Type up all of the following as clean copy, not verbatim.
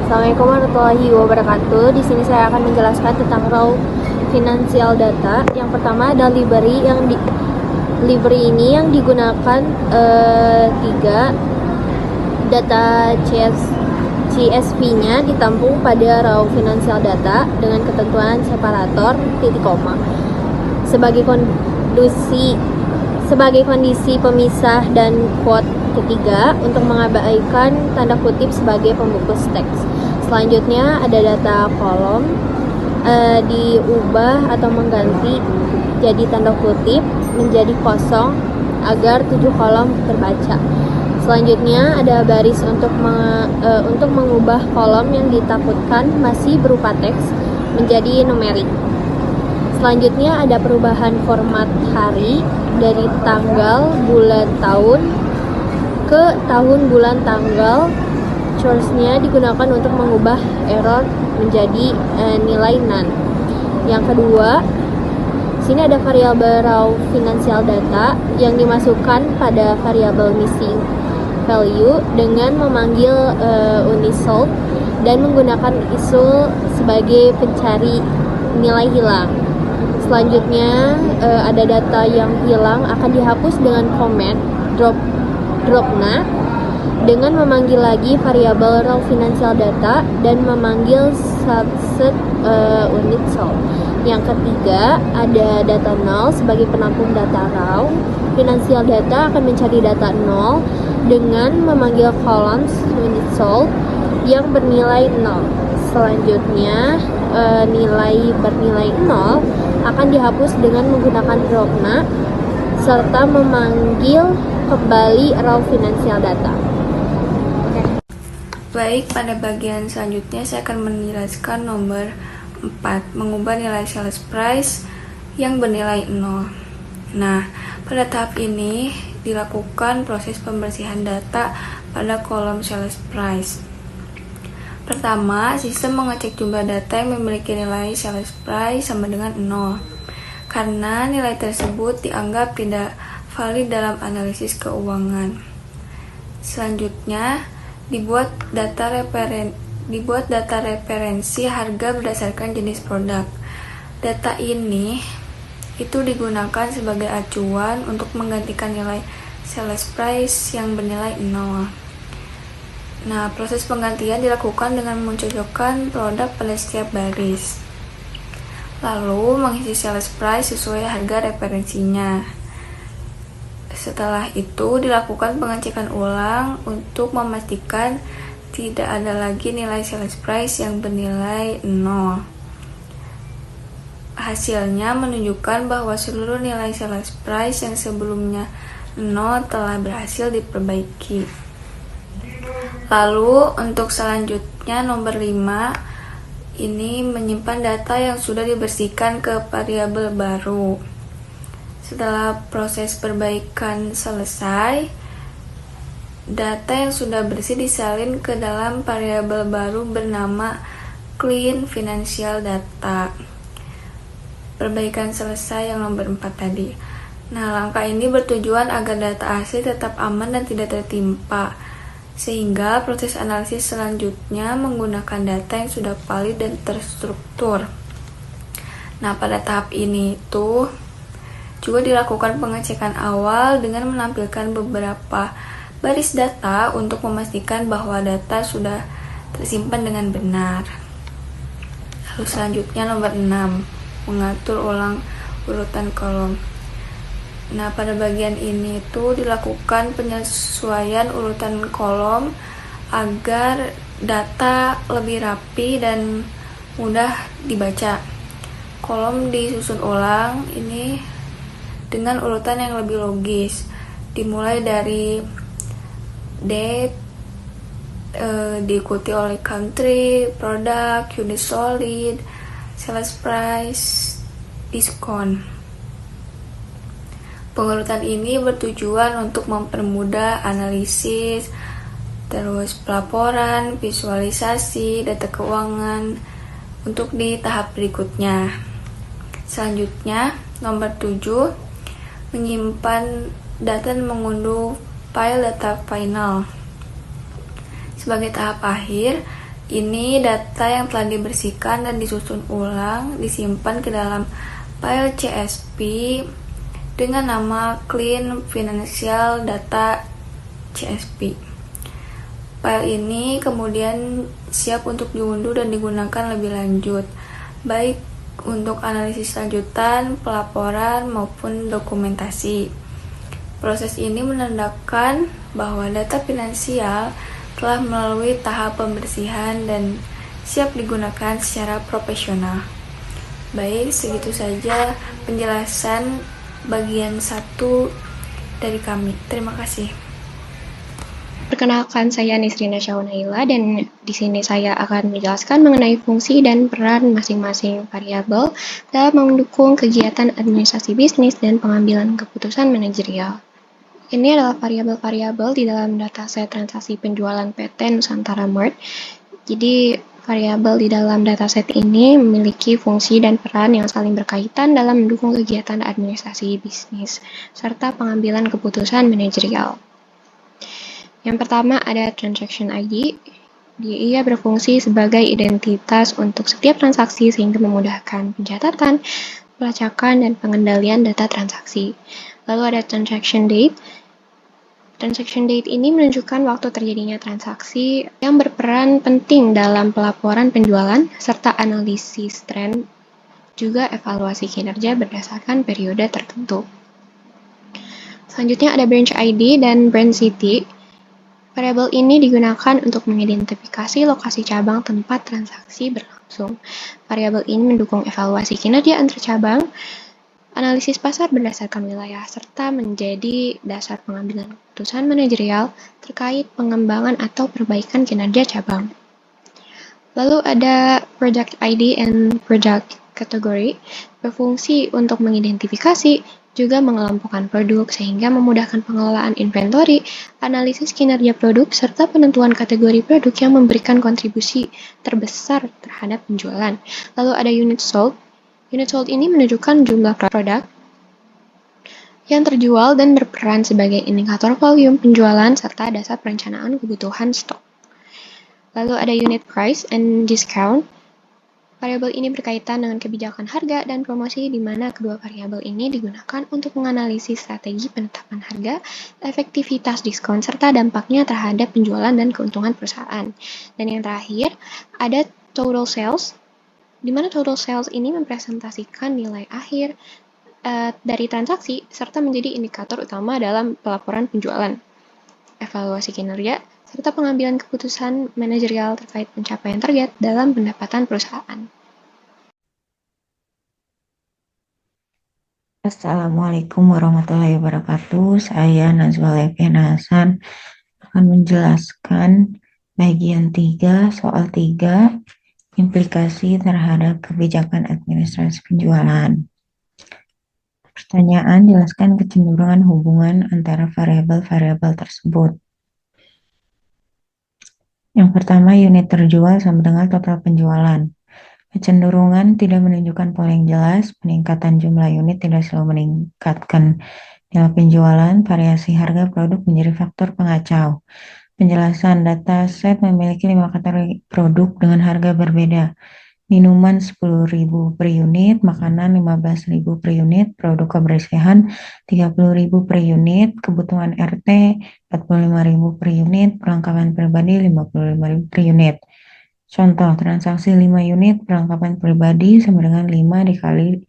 Assalamualaikum warahmatullahi wabarakatuh. Di sini saya akan menjelaskan tentang raw financial data. Yang pertama ada library ini yang digunakan tiga data CSV-nya ditampung pada raw financial data dengan ketentuan separator titik koma sebagai kondisi pemisah dan quote ketiga untuk mengabaikan tanda kutip sebagai pembungkus teks. Selanjutnya ada data kolom diubah atau mengganti jadi tanda kutip menjadi kosong agar 7 kolom terbaca. Selanjutnya ada baris untuk mengubah kolom yang ditakutkan masih berupa teks menjadi numerik. Selanjutnya ada perubahan format hari dari tanggal, bulan, tahun ke tahun, bulan, tanggal. Source-nya digunakan untuk mengubah error menjadi nilai none. Yang kedua, sini ada variabel raw financial data yang dimasukkan pada variabel missing value dengan memanggil unisolve dan menggunakan isul sebagai pencari nilai hilang. Selanjutnya ada data yang hilang akan dihapus dengan comment dropna dengan memanggil lagi variabel raw financial data dan memanggil subset unit solve. Yang ketiga ada data null sebagai penampung data raw financial data akan mencari data nol dengan memanggil columns unit solve yang bernilai 0. Selanjutnya nilai bernilai 0 akan dihapus dengan menggunakan dropna serta memanggil kembali raw financial data. Baik, pada bagian selanjutnya saya akan menjelaskan nomor 4, mengubah nilai sales price yang bernilai 0. Nah, pada tahap ini dilakukan proses pembersihan data pada kolom sales price. Pertama, sistem mengecek jumlah data yang memiliki nilai sales price sama dengan 0, karena nilai tersebut dianggap tidak valid dalam analisis keuangan. Selanjutnya, dibuat data referensi harga berdasarkan jenis produk. Data ini itu digunakan sebagai acuan untuk menggantikan nilai sales price yang bernilai 0. Nah, proses penggantian dilakukan dengan mencocokkan produk pada setiap baris. Lalu, mengisi sales price sesuai harga referensinya. Setelah itu, dilakukan pengecekan ulang untuk memastikan tidak ada lagi nilai sales price yang bernilai 0. Hasilnya menunjukkan bahwa seluruh nilai sales price yang sebelumnya 0 telah berhasil diperbaiki. Lalu untuk selanjutnya nomor 5 ini menyimpan data yang sudah dibersihkan ke variabel baru. Setelah proses perbaikan selesai, data yang sudah bersih disalin ke dalam variabel baru bernama clean financial data. Perbaikan selesai yang nomor 4 tadi. Nah, langkah ini bertujuan agar data asli tetap aman dan tidak tertimpa, sehingga proses analisis selanjutnya menggunakan data yang sudah valid dan terstruktur. Nah, pada tahap ini tuh juga dilakukan pengecekan awal dengan menampilkan beberapa baris data untuk memastikan bahwa data sudah tersimpan dengan benar. Lalu selanjutnya nomor 6, mengatur ulang urutan kolom. Nah, pada bagian ini itu dilakukan penyesuaian urutan kolom agar data lebih rapi dan mudah dibaca. Kolom disusun ulang ini dengan urutan yang lebih logis, dimulai dari date, diikuti oleh country, product, unit solid, sales price, diskon. Pengurutan ini bertujuan untuk mempermudah analisis, terus pelaporan, visualisasi, data keuangan untuk di tahap berikutnya. Selanjutnya, nomor 7, menyimpan data dan mengunduh file data final. Sebagai tahap akhir, Ini data yang telah dibersihkan dan disusun ulang, disimpan ke dalam file CSV dengan nama Clean Financial Data CSV. File ini kemudian siap untuk diunduh dan digunakan lebih lanjut, baik untuk analisis lanjutan, pelaporan, maupun dokumentasi. Proses ini menandakan bahwa data finansial telah melalui tahap pembersihan dan siap digunakan secara profesional. Baik, segitu saja penjelasan bagian 1 dari kami. Terima kasih. Perkenalkan, saya Nisrina Syaunaila dan di sini saya akan menjelaskan mengenai fungsi dan peran masing-masing variabel dalam mendukung kegiatan administrasi bisnis dan pengambilan keputusan manajerial. Ini adalah variabel-variabel di dalam dataset transaksi penjualan PT Nusantara Mart. Jadi, variabel di dalam dataset ini memiliki fungsi dan peran yang saling berkaitan dalam mendukung kegiatan administrasi bisnis serta pengambilan keputusan manajerial. Yang pertama ada transaction ID. Ia berfungsi sebagai identitas untuk setiap transaksi sehingga memudahkan pencatatan, pelacakan, dan pengendalian data transaksi. Lalu ada transaction date. Transaction date ini menunjukkan waktu terjadinya transaksi yang berperan penting dalam pelaporan penjualan serta analisis tren, juga evaluasi kinerja berdasarkan periode tertentu. Selanjutnya ada branch ID dan branch city. Variabel ini digunakan untuk mengidentifikasi lokasi cabang tempat transaksi berlangsung. Variabel ini mendukung evaluasi kinerja antar cabang, analisis pasar berdasarkan wilayah, serta menjadi dasar pengambilan keputusan manajerial terkait pengembangan atau perbaikan kinerja cabang. Lalu ada Product ID and Product Category, berfungsi untuk mengidentifikasi, juga mengelompokkan produk sehingga memudahkan pengelolaan inventory, analisis kinerja produk, serta penentuan kategori produk yang memberikan kontribusi terbesar terhadap penjualan. Lalu ada Unit Sold. Unit sold ini menunjukkan jumlah produk yang terjual dan berperan sebagai indikator volume penjualan serta dasar perencanaan kebutuhan stok. Lalu ada unit price and discount. Variabel ini berkaitan dengan kebijakan harga dan promosi di mana kedua variabel ini digunakan untuk menganalisis strategi penetapan harga, efektivitas diskon, serta dampaknya terhadap penjualan dan keuntungan perusahaan. Dan yang terakhir, ada total sales, di mana total sales ini mempresentasikan nilai akhir dari transaksi serta menjadi indikator utama dalam pelaporan penjualan, evaluasi kinerja, serta pengambilan keputusan manajerial terkait pencapaian target dalam pendapatan perusahaan. Assalamualaikum warahmatullahi wabarakatuh. Saya Nazwa Leviana Hasan akan menjelaskan bagian 3, soal 3, implikasi terhadap kebijakan administrasi penjualan. Pertanyaan, jelaskan kecenderungan hubungan antara variabel-variabel tersebut. Yang pertama, unit terjual sama dengan total penjualan. Kecenderungan tidak menunjukkan pola yang jelas, peningkatan jumlah unit tidak selalu meningkatkan nilai penjualan, variasi harga produk menjadi faktor pengacau. Penjelasan, data set memiliki 5 kategori produk dengan harga berbeda. Minuman 10.000 per unit, makanan 15.000 per unit, produk kebersihan 30.000 per unit, kebutuhan RT 45.000 per unit, perlengkapan pribadi 55.000 per unit. Contoh, transaksi 5 unit perlengkapan pribadi sama dengan 5 dikali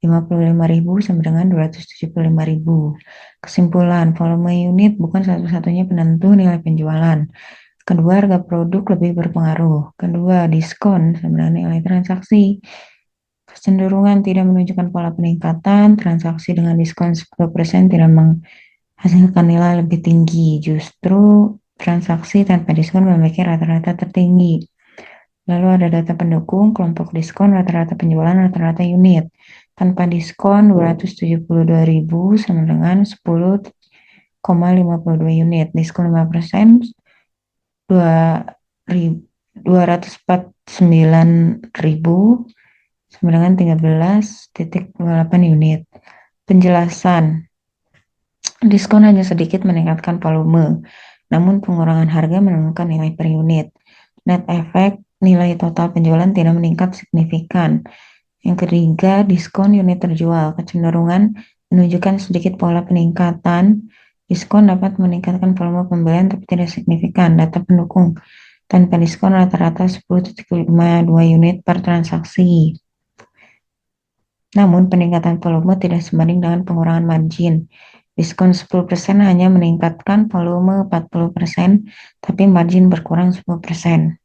55.000 sama dengan 275.000. Kesimpulan, volume unit bukan satu-satunya penentu nilai penjualan. Kedua, harga produk lebih berpengaruh. Kedua, diskon sama dengan nilai transaksi. Kecenderungan tidak menunjukkan pola peningkatan, transaksi dengan diskon 10% tidak menghasilkan nilai lebih tinggi. Justru, transaksi tanpa diskon memiliki rata-rata tertinggi. Lalu ada data pendukung, kelompok diskon, rata-rata penjualan, rata-rata unit. Tanpa diskon 272.000 sama dengan 10,52 unit. Diskon 5% 249.000 sama dengan 13,28 unit. Penjelasan, diskon hanya sedikit meningkatkan volume, namun pengurangan harga menurunkan nilai per unit. Net effect nilai total penjualan tidak meningkat signifikan. Yang ketiga, diskon unit terjual. Kecenderungan menunjukkan sedikit pola peningkatan. Diskon dapat meningkatkan volume pembelian tapi tidak signifikan. Data pendukung tanpa diskon rata-rata 10.52 unit per transaksi. Namun, peningkatan volume tidak sebanding dengan pengurangan margin. Diskon 10% hanya meningkatkan volume 40%, tapi margin berkurang 10%.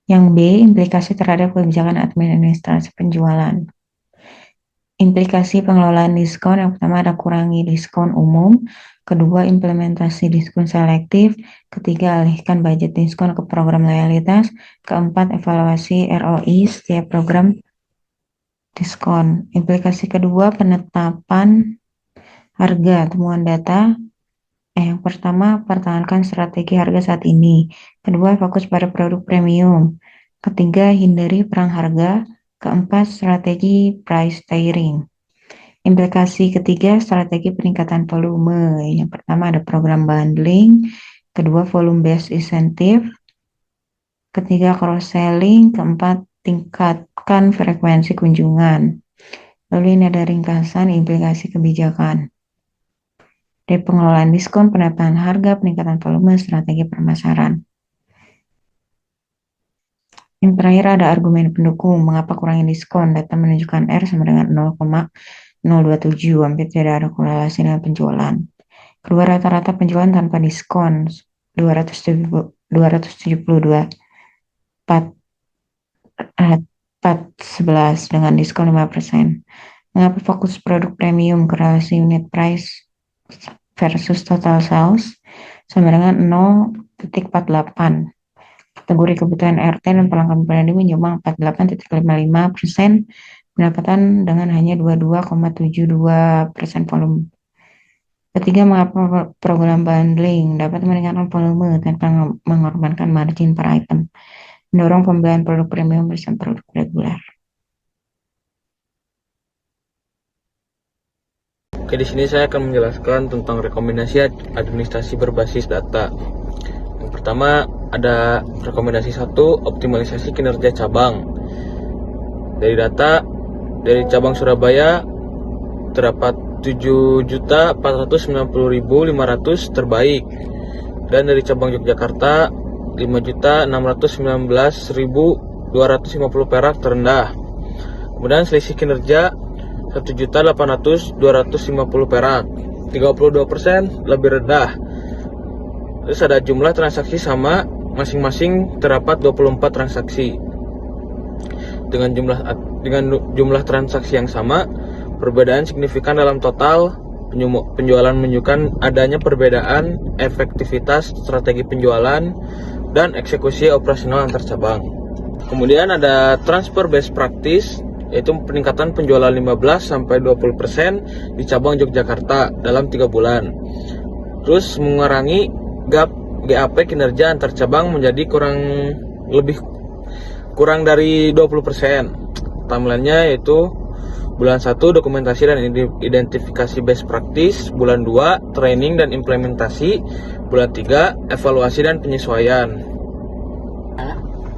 Yang B, implikasi terhadap kebijakan administrasi penjualan. Implikasi pengelolaan diskon yang pertama ada kurangi diskon umum, kedua implementasi diskon selektif, ketiga alihkan budget diskon ke program loyalitas, keempat evaluasi ROI setiap program diskon. Implikasi kedua penetapan harga, temuan data. Yang pertama, pertahankan strategi harga saat ini. Kedua, fokus pada produk premium. Ketiga, hindari perang harga. Keempat, strategi price tiering. Implikasi ketiga, strategi peningkatan volume. Yang pertama ada program bundling. Kedua, volume based incentive. Ketiga, cross-selling. Keempat, tingkatkan frekuensi kunjungan. Lalu ini ada ringkasan implikasi kebijakan. Dari pengelolaan diskon, penetapan harga, peningkatan volume, strategi pemasaran. Yang terakhir ada argumen pendukung. Mengapa kurangi diskon? Data menunjukkan R sama dengan 0,027, hampir tidak ada korelasi dengan penjualan. Kedua, rata-rata penjualan tanpa diskon 272 411 dengan diskon 5%. Mengapa fokus produk premium? Korelasi unit price versus total sales sama dengan 0,48. Kategori kebutuhan RT dan pelanggan pribadi menyumbang 48,55%, pendapatan dengan hanya 22,72% volume. Ketiga, mengapa program bundling dapat meningkatkan volume tanpa mengorbankan margin per item, mendorong pembelian produk premium bersama produk reguler. Oke, di sini saya akan menjelaskan tentang rekomendasi administrasi berbasis data. Yang pertama ada rekomendasi 1, optimalisasi kinerja cabang. Dari data dari cabang Surabaya terdapat 7.490.500 terbaik, dan dari cabang Yogyakarta 5.619.250 perak terendah. Kemudian selisih kinerja 1.800.250 perak, 32% lebih rendah. Terus ada jumlah transaksi sama, masing-masing terdapat 24 transaksi. Dengan jumlah transaksi yang sama, perbedaan signifikan dalam total penjualan menunjukkan adanya perbedaan efektivitas strategi penjualan dan eksekusi operasional antar cabang. Kemudian ada transfer best practice, yaitu peningkatan penjualan 15-20% di cabang Yogyakarta dalam 3 bulan. Terus mengurangi GAP kinerja antar cabang menjadi kurang dari 20%. Timelinenya yaitu bulan 1 dokumentasi dan identifikasi best practice, bulan 2 training dan implementasi, bulan 3 evaluasi dan penyesuaian.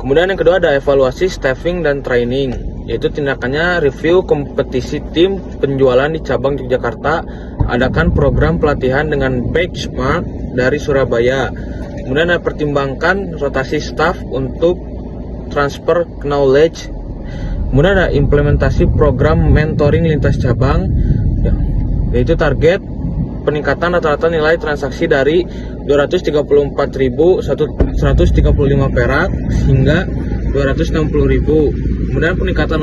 Kemudian yang kedua ada evaluasi staffing dan training, yaitu tindakannya review kompetisi tim penjualan di cabang Yogyakarta, adakan program pelatihan dengan benchmark dari Surabaya. Kemudian ada pertimbangkan rotasi staff untuk transfer knowledge. Kemudian ada implementasi program mentoring lintas cabang, yaitu target peningkatan rata-rata nilai transaksi dari 234.135 perak hingga 260.000. Kemudian peningkatan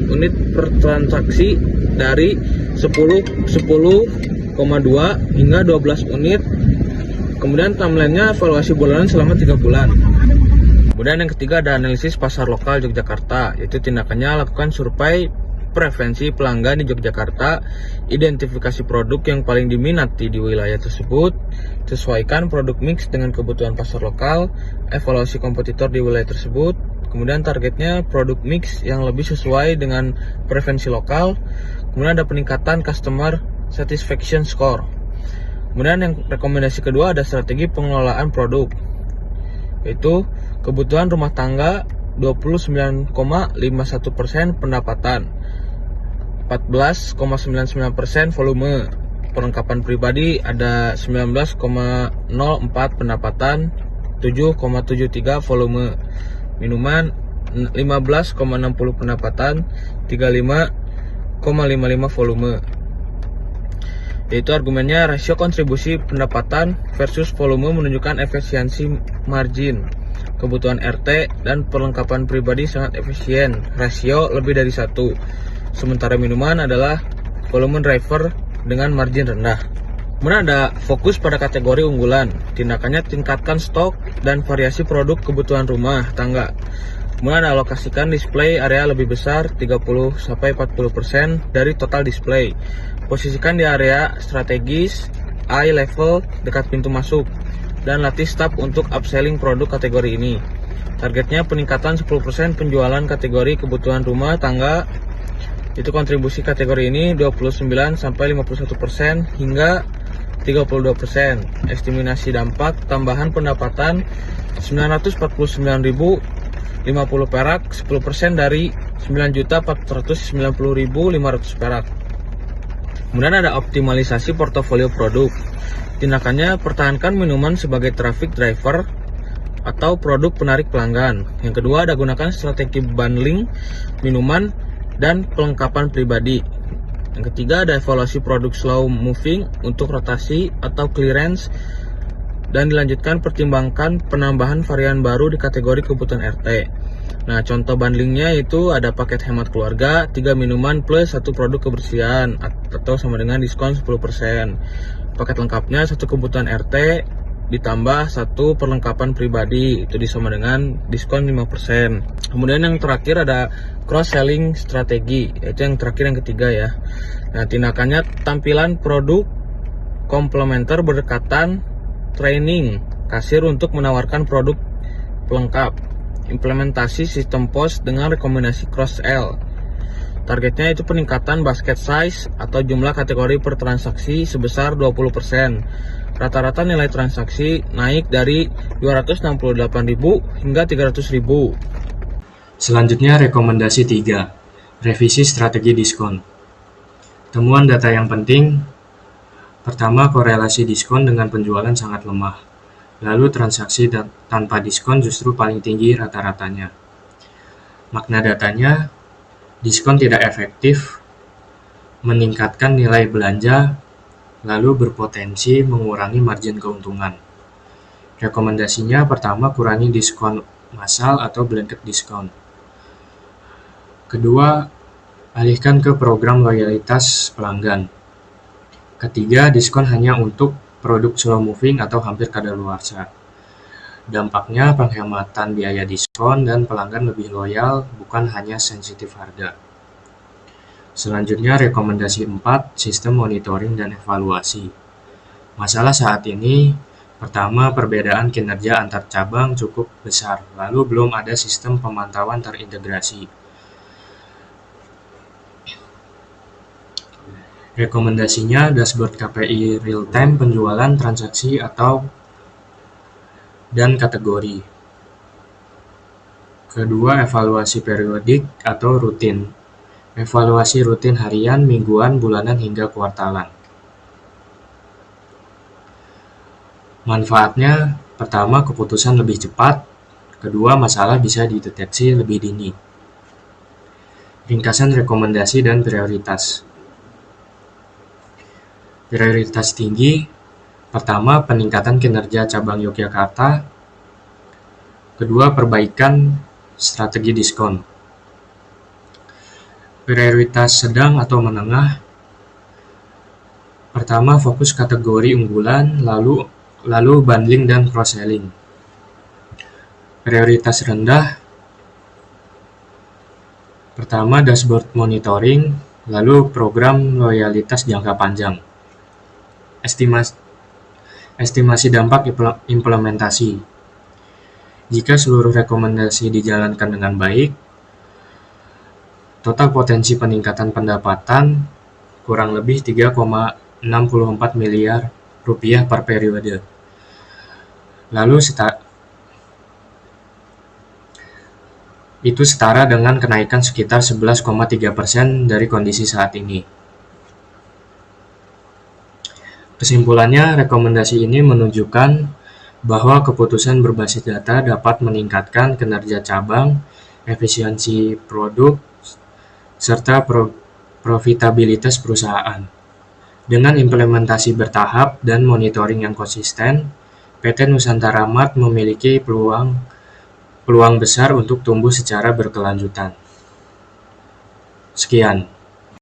unit per transaksi dari 10,2 hingga 12 unit. Kemudian timelinenya evaluasi bulanan selama 3 bulan. Kemudian yang ketiga ada analisis pasar lokal Yogyakarta, yaitu tindakannya lakukan survei preferensi pelanggan di Yogyakarta, identifikasi produk yang paling diminati di wilayah tersebut, sesuaikan produk mix dengan kebutuhan pasar lokal, evaluasi kompetitor di wilayah tersebut. Kemudian targetnya produk mix yang lebih sesuai dengan preferensi lokal. Kemudian ada peningkatan customer satisfaction score. Kemudian yang rekomendasi kedua ada strategi pengelolaan produk, yaitu kebutuhan rumah tangga 29,51% pendapatan, 14,99% volume. Perlengkapan pribadi ada 19,04 pendapatan, 7,73 volume. Minuman 15,60 pendapatan, 35,55 volume. Yaitu argumennya rasio kontribusi pendapatan versus volume menunjukkan efisiensi margin. Kebutuhan RT dan perlengkapan pribadi sangat efisien, rasio lebih dari 1. Sementara minuman adalah volume driver dengan margin rendah. Kemudian ada fokus pada kategori unggulan. Tindakannya tingkatkan stok dan variasi produk kebutuhan rumah tangga. Kemudian alokasikan display area lebih besar 30-40% dari total display. Posisikan di area strategis, eye level dekat pintu masuk, dan latih staf untuk upselling produk kategori ini. Targetnya peningkatan 10% penjualan kategori kebutuhan rumah tangga. Itu kontribusi kategori ini 29-51% hingga 32%. Estimasi dampak tambahan pendapatan 949.050 perak, 10% dari 9.490.500 perak. Kemudian ada optimalisasi portofolio produk. Tindakannya pertahankan minuman sebagai traffic driver atau produk penarik pelanggan. Yang kedua ada gunakan strategi bundling minuman dan pelengkapan pribadi. Yang ketiga ada evaluasi produk slow moving untuk rotasi atau clearance, dan dilanjutkan pertimbangkan penambahan varian baru di kategori kebutuhan RT. Nah, contoh bundlingnya itu ada paket hemat keluarga, 3 minuman plus 1 produk kebersihan atau sama dengan diskon 10%. Paket lengkapnya 1 kebutuhan RT ditambah 1 perlengkapan pribadi, itu disama dengan diskon 5%. Kemudian yang terakhir ada cross selling strategi, yaitu yang terakhir yang ketiga ya. Nah, tindakannya tampilan produk komplementer berdekatan, training kasir untuk menawarkan produk pelengkap, implementasi sistem POS dengan rekomendasi cross sell. Targetnya itu peningkatan basket size atau jumlah kategori per transaksi sebesar 20%. Rata-rata nilai transaksi naik dari 268.000 hingga 300.000. Selanjutnya rekomendasi 3, revisi strategi diskon. Temuan data yang penting, pertama korelasi diskon dengan penjualan sangat lemah. Lalu transaksi tanpa diskon justru paling tinggi rata-ratanya. Makna datanya, diskon tidak efektif, meningkatkan nilai belanja, lalu berpotensi mengurangi margin keuntungan. Rekomendasinya pertama kurangi diskon massal atau blanket diskon. Kedua, alihkan ke program loyalitas pelanggan. Ketiga, diskon hanya untuk produk slow moving atau hampir kadaluarsa. Dampaknya penghematan biaya diskon dan pelanggan lebih loyal, bukan hanya sensitif harga. Selanjutnya rekomendasi 4, sistem monitoring dan evaluasi. Masalah saat ini, pertama perbedaan kinerja antar cabang cukup besar, lalu belum ada sistem pemantauan terintegrasi. Rekomendasinya dashboard KPI real-time penjualan transaksi dan kategori. Kedua, evaluasi periodik atau rutin. Evaluasi rutin harian, mingguan, bulanan, hingga kuartalan. Manfaatnya, pertama keputusan lebih cepat, kedua masalah bisa dideteksi lebih dini. Ringkasan rekomendasi dan prioritas. Prioritas tinggi, pertama peningkatan kinerja cabang Yogyakarta, kedua perbaikan strategi diskon. Prioritas sedang atau menengah, pertama fokus kategori unggulan, lalu bundling dan cross-selling. Prioritas rendah, pertama dashboard monitoring, lalu program loyalitas jangka panjang. Estimasi dampak implementasi. Jika seluruh rekomendasi dijalankan dengan baik, total potensi peningkatan pendapatan kurang lebih 3,64 miliar rupiah per periode. Lalu Itu setara dengan kenaikan sekitar 11,3% dari kondisi saat ini. Kesimpulannya, rekomendasi ini menunjukkan bahwa keputusan berbasis data dapat meningkatkan kinerja cabang, efisiensi produk, serta profitabilitas perusahaan. Dengan implementasi bertahap dan monitoring yang konsisten, PT Nusantara Mart memiliki peluang besar untuk tumbuh secara berkelanjutan. Sekian.